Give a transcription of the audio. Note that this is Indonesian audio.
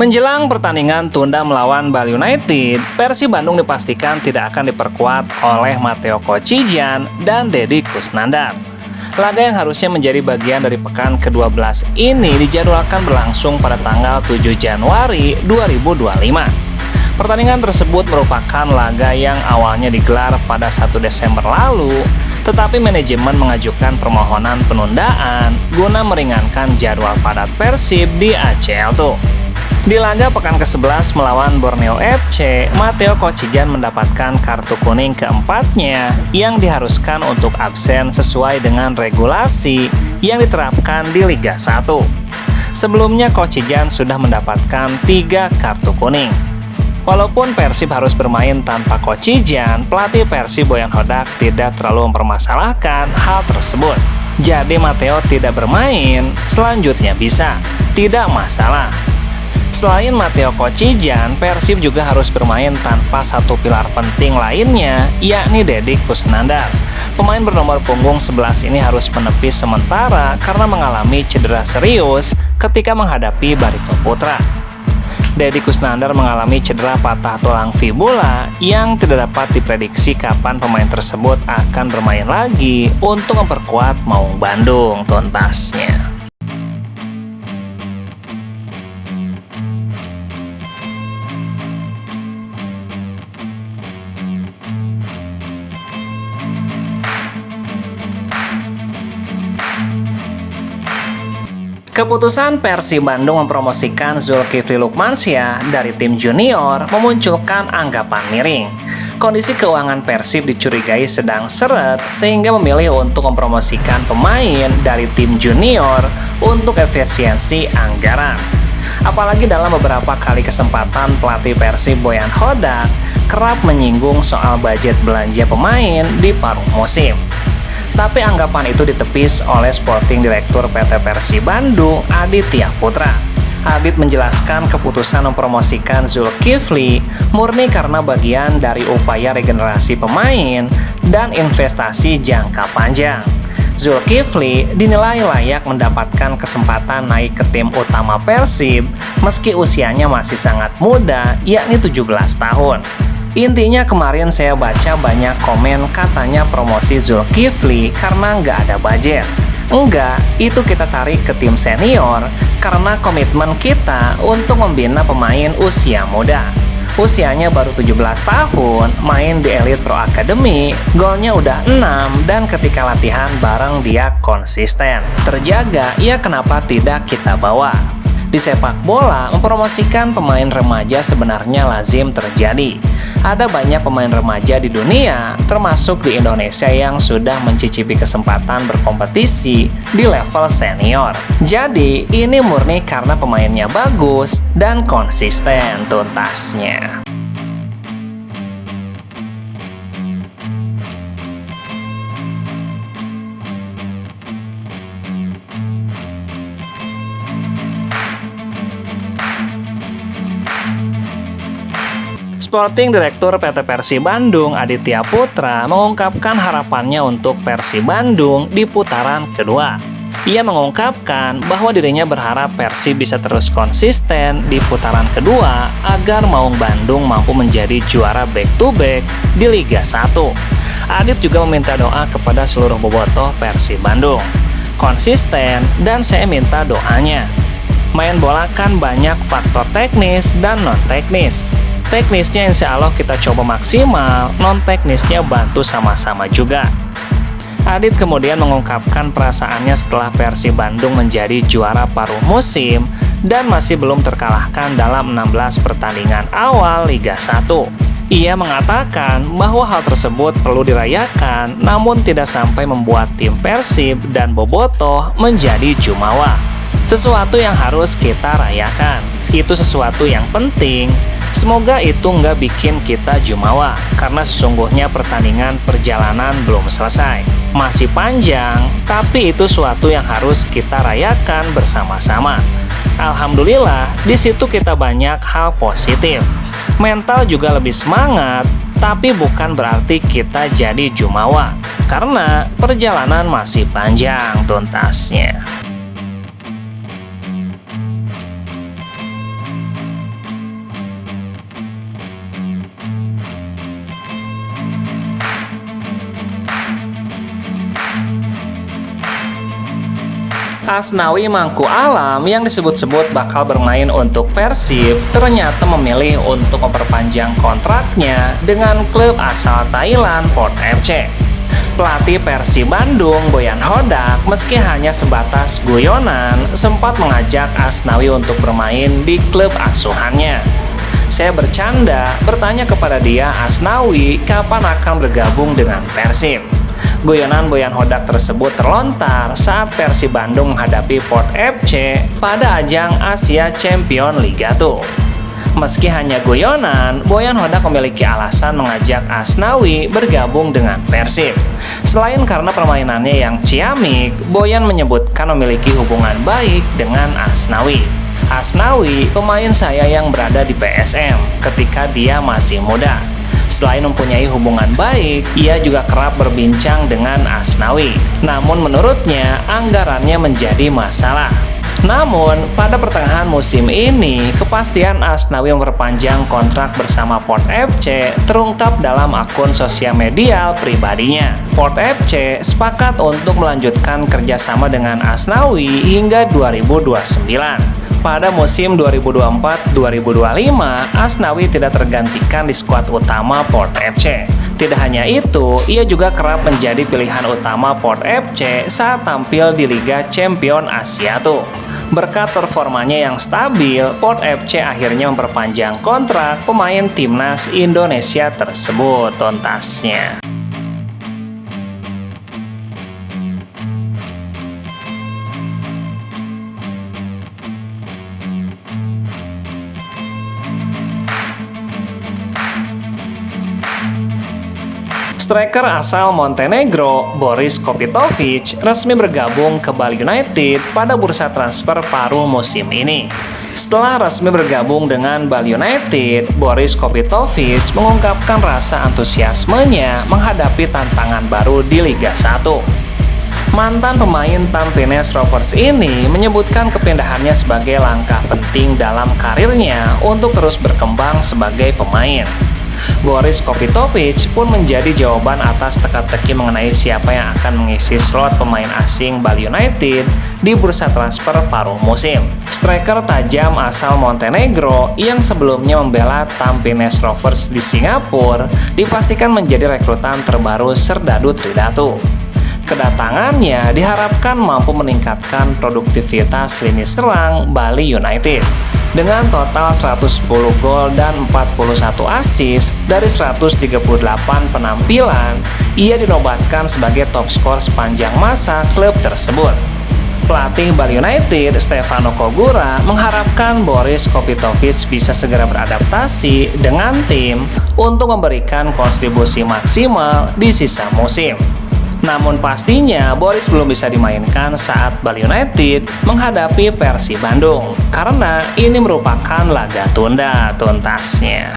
Menjelang pertandingan tunda melawan Bali United, Persib Bandung dipastikan tidak akan diperkuat oleh Matteo Kocijan dan Deddy Kusnandar. Laga yang harusnya menjadi bagian dari pekan ke-12 ini dijadwalkan berlangsung pada tanggal 7 Januari 2025. Pertandingan tersebut merupakan laga yang awalnya digelar pada 1 Desember lalu, tetapi manajemen mengajukan permohonan penundaan guna meringankan jadwal padat Persib di ACL II. Di laga pekan ke-11 melawan Borneo FC, Matteo Kocijan mendapatkan kartu kuning keempatnya yang diharuskan untuk absen sesuai dengan regulasi yang diterapkan di Liga 1. Sebelumnya Kocijan sudah mendapatkan 3 kartu kuning. Walaupun Persib harus bermain tanpa Kocijan, pelatih Persib Boyan Hodak tidak terlalu mempermasalahkan hal tersebut. Jadi Matteo tidak bermain, selanjutnya bisa, tidak masalah. Selain Matteo Kocijan, Persib juga harus bermain tanpa satu pilar penting lainnya, yakni Deddy Kusnandar. Pemain bernomor punggung 11 ini harus menepis sementara karena mengalami cedera serius ketika menghadapi Barito Putra. Deddy Kusnandar mengalami cedera patah tulang fibula yang tidak dapat diprediksi kapan pemain tersebut akan bermain lagi untuk memperkuat Maung Bandung tuntasnya. Keputusan Persib Bandung mempromosikan Zulkifli Lukmansyah dari tim junior memunculkan anggapan miring. Kondisi keuangan Persib dicurigai sedang seret sehingga memilih untuk mempromosikan pemain dari tim junior untuk efisiensi anggaran. Apalagi dalam beberapa kali kesempatan pelatih Persib Boyan Hodak kerap menyinggung soal budget belanja pemain di paruh musim. Tapi anggapan itu ditepis oleh Sporting Direktur PT Persib Bandung, Aditya Putra. Adit menjelaskan keputusan mempromosikan Zulkifli murni karena bagian dari upaya regenerasi pemain dan investasi jangka panjang. Zulkifli dinilai layak mendapatkan kesempatan naik ke tim utama Persib meski usianya masih sangat muda, yakni 17 tahun. Intinya kemarin saya baca banyak komen katanya promosi Zulkifli karena nggak ada budget. Enggak, itu kita tarik ke tim senior karena komitmen kita untuk membina pemain usia muda. Usianya baru 17 tahun, main di Elite Pro Academy, golnya udah 6 dan ketika latihan bareng dia konsisten. Terjaga, ya kenapa tidak kita bawa? Di sepak bola, mempromosikan pemain remaja sebenarnya lazim terjadi. Ada banyak pemain remaja di dunia, termasuk di Indonesia yang sudah mencicipi kesempatan berkompetisi di level senior. Jadi, ini murni karena pemainnya bagus dan konsisten tuntasnya. Sporting Direktur PT Persib Bandung, Aditya Putra, mengungkapkan harapannya untuk Persib Bandung di putaran kedua. Ia mengungkapkan bahwa dirinya berharap Persib bisa terus konsisten di putaran kedua agar Maung Bandung mampu menjadi juara back-to-back di Liga 1. Adit juga meminta doa kepada seluruh bobotoh Persib Bandung. Konsisten dan saya minta doanya. Main bola kan banyak faktor teknis dan non-teknis. Teknisnya insya Allah kita coba maksimal, non-teknisnya bantu sama-sama juga. Adit kemudian mengungkapkan perasaannya setelah Persib Bandung menjadi juara paruh musim dan masih belum terkalahkan dalam 16 pertandingan awal Liga 1. Ia mengatakan bahwa hal tersebut perlu dirayakan, namun tidak sampai membuat tim Persib dan bobotoh menjadi jumawa. Sesuatu yang harus kita rayakan, itu sesuatu yang penting. Semoga itu nggak bikin kita jumawa, karena sesungguhnya pertandingan perjalanan belum selesai. Masih panjang, tapi itu suatu yang harus kita rayakan bersama-sama. Alhamdulillah, di situ kita banyak hal positif. Mental juga lebih semangat, tapi bukan berarti kita jadi jumawa, karena perjalanan masih panjang tuntasnya. Asnawi Mangku Alam yang disebut-sebut bakal bermain untuk Persib ternyata memilih untuk memperpanjang kontraknya dengan klub asal Thailand Port FC. Pelatih Persib Bandung, Boyan Hodak, meski hanya sebatas guyonan, sempat mengajak Asnawi untuk bermain di klub asuhannya. Saya bercanda bertanya kepada dia, Asnawi, kapan akan bergabung dengan Persib? Guyonan Boyan Hodak tersebut terlontar saat Persib Bandung menghadapi Port FC pada ajang Asia Champions Liga 2. Meski hanya guyonan, Boyan Hodak memiliki alasan mengajak Asnawi bergabung dengan Persib. Selain karena permainannya yang ciamik, Boyan menyebutkan memiliki hubungan baik dengan Asnawi. Asnawi, pemain saya yang berada di PSM ketika dia masih muda. Selain mempunyai hubungan baik, ia juga kerap berbincang dengan Asnawi. Namun menurutnya, anggarannya menjadi masalah. Namun, pada pertengahan musim ini, kepastian Asnawi memperpanjang kontrak bersama Port FC terungkap dalam akun sosial media pribadinya. Port FC sepakat untuk melanjutkan kerjasama dengan Asnawi hingga 2029. Pada musim 2024-2025, Asnawi tidak tergantikan di skuad utama Port FC. Tidak hanya itu, ia juga kerap menjadi pilihan utama Port FC saat tampil di Liga Champions Asia 2. Berkat performanya yang stabil, Port FC akhirnya memperpanjang kontrak pemain timnas Indonesia tersebut tuntasnya. Striker asal Montenegro, Boris Kopitovic, resmi bergabung ke Bali United pada bursa transfer paruh musim ini. Setelah resmi bergabung dengan Bali United, Boris Kopitovic mengungkapkan rasa antusiasmenya menghadapi tantangan baru di Liga 1. Mantan pemain Tampines Rovers ini menyebutkan kepindahannya sebagai langkah penting dalam karirnya untuk terus berkembang sebagai pemain. Boris Kopitovic pun menjadi jawaban atas teka-teki mengenai siapa yang akan mengisi slot pemain asing Bali United di bursa transfer paruh musim. Striker tajam asal Montenegro yang sebelumnya membela Tampines Rovers di Singapura dipastikan menjadi rekrutan terbaru Serdadu Tridatu. Kedatangannya diharapkan mampu meningkatkan produktivitas lini serang Bali United. Dengan total 110 gol dan 41 assist dari 138 penampilan, ia dinobatkan sebagai top skor sepanjang masa klub tersebut. Pelatih Bali United, Stefano Cogura, mengharapkan Boris Kopitovic bisa segera beradaptasi dengan tim untuk memberikan kontribusi maksimal di sisa musim. Namun pastinya Boris belum bisa dimainkan saat Bali United menghadapi Persib Bandung karena ini merupakan laga tunda tuntasnya.